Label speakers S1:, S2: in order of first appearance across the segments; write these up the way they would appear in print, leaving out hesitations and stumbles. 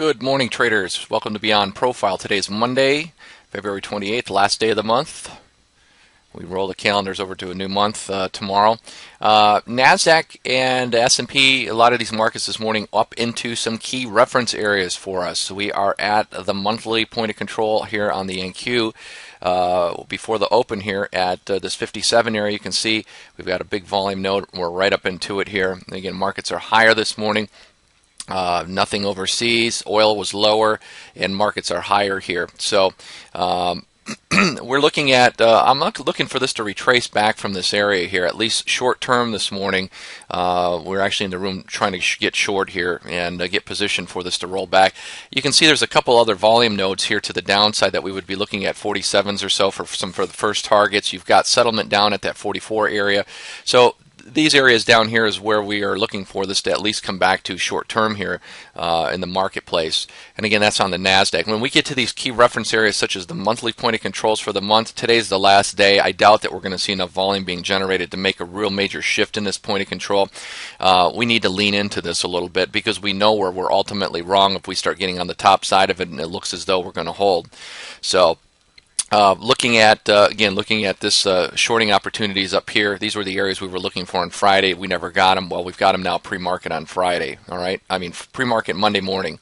S1: Good morning, traders. Welcome to Beyond Profile. Today is Monday, February 28th, last day of the month. We roll the calendars over to a new month tomorrow. NASDAQ and S&P, a lot of these markets this morning up into some key reference areas for us. So we are at the monthly point of control here on the NQ. Before the open here at this 57 area, you can see we've got a big volume node. We're right up into it here. And again, markets are higher this morning. Nothing overseas. Oil was lower, and markets are higher here. So we're looking at, I'm looking for this to retrace back from this area here, at least short term this morning. We're actually in the room trying to get short here and get positioned for this to roll back. You can see there's a couple other volume nodes here to the downside that we would be looking at 47s or so for the first targets. You've got settlement down at that 44 area. So these areas down here is where we are looking for this to at least come back to short term here in the marketplace. And again, that's on the NASDAQ. When we get to these key reference areas such as the monthly point of controls for the month, today's the last day. I doubt that we're going to see enough volume being generated to make a real major shift in this point of control. We need to lean into this a little bit because we know where we're ultimately wrong if we start getting on the top side of it and it looks as though we're going to hold. So looking at this shorting opportunities up here. These were the areas we were looking for on Friday. We never got them. Well, we've got them now pre-market on Friday. All right. I mean pre-market Monday morning.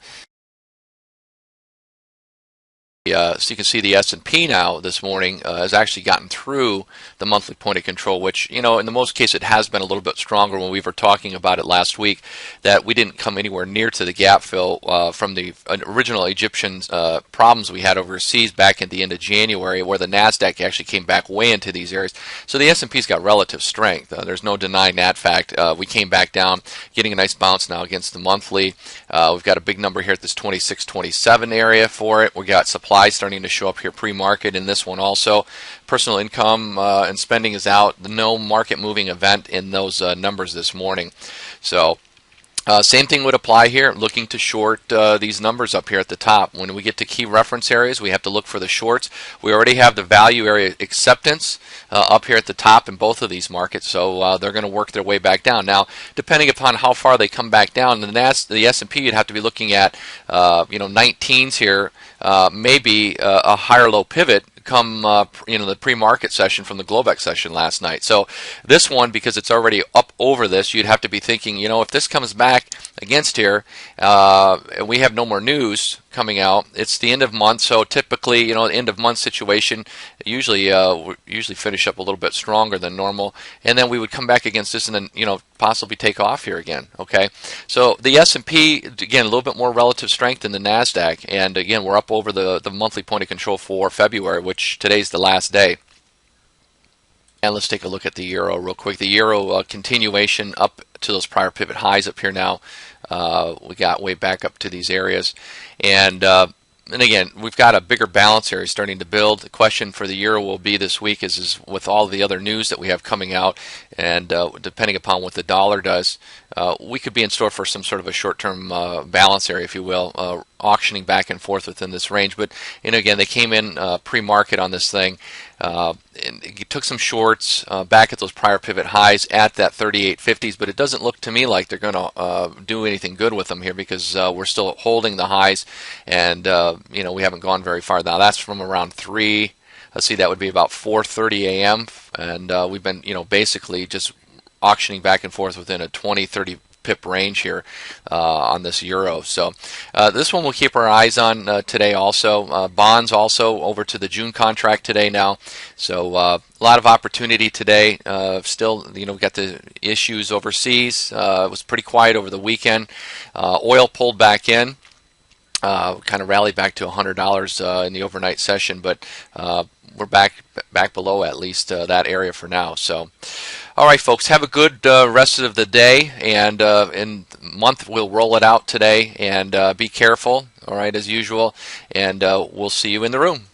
S1: So you can see the S&P now this morning has actually gotten through the monthly point of control, which, you know, in the most case it has been a little bit stronger. When we were talking about it last week, that we didn't come anywhere near to the gap fill from the original Egyptian problems we had overseas back at the end of January, where the NASDAQ actually came back way into these areas. So the S&P's got relative strength. There's no denying that fact. We came back down, getting a nice bounce now against the monthly. We've got a big number here at this 26-27 area for it. We got supply starting to show up here pre-market in this one also. Personal income and spending is out. No market moving event in those numbers this morning. So same thing would apply here, looking to short these numbers up here at the top. When we get to key reference areas, we have to look for the shorts. We already have the value area acceptance up here at the top in both of these markets, so they're going to work their way back down. Now, depending upon how far they come back down, the S&P, you'd have to be looking at 19s here, maybe a higher low pivot come the pre-market session from the Globex session last night. So this one, because it's already up over this, you'd have to be thinking, if this comes back against here, and we have no more news coming out, it's the end of month, so typically, end of month situation, usually finish up a little bit stronger than normal, and then we would come back against this and then, possibly take off here again, okay? So the S&P, again, a little bit more relative strength than the NASDAQ, and again, we're up over the monthly point of control for February, which today's the last day. And let's take a look at the euro real quick. The euro continuation up to those prior pivot highs up here now. We got way back up to these areas. And again, we've got a bigger balance area starting to build. The question for the euro will be this week is with all the other news that we have coming out, and depending upon what the dollar does, we could be in store for some sort of a short-term balance area, if you will, auctioning back and forth within this range. But again, they came in pre-market on this thing. And it took some shorts back at those prior pivot highs at that 38.50s, but it doesn't look to me like they're going to do anything good with them here because we're still holding the highs, and we haven't gone very far. Now that's from around 3. Let's see, that would be about 4:30 a.m. and we've been basically just auctioning back and forth within a 20-30 pip range here on this euro. So this one we'll keep our eyes on today also. Bonds also over to the June contract today now. So a lot of opportunity today. Still, we've got the issues overseas. It was pretty quiet over the weekend. Oil pulled back in. Kind of rallied back to $100 in the overnight session, but we're back below at least that area for now. So, all right, folks, have a good rest of the day, and in month we'll roll it out today, and be careful, all right, as usual, and we'll see you in the room.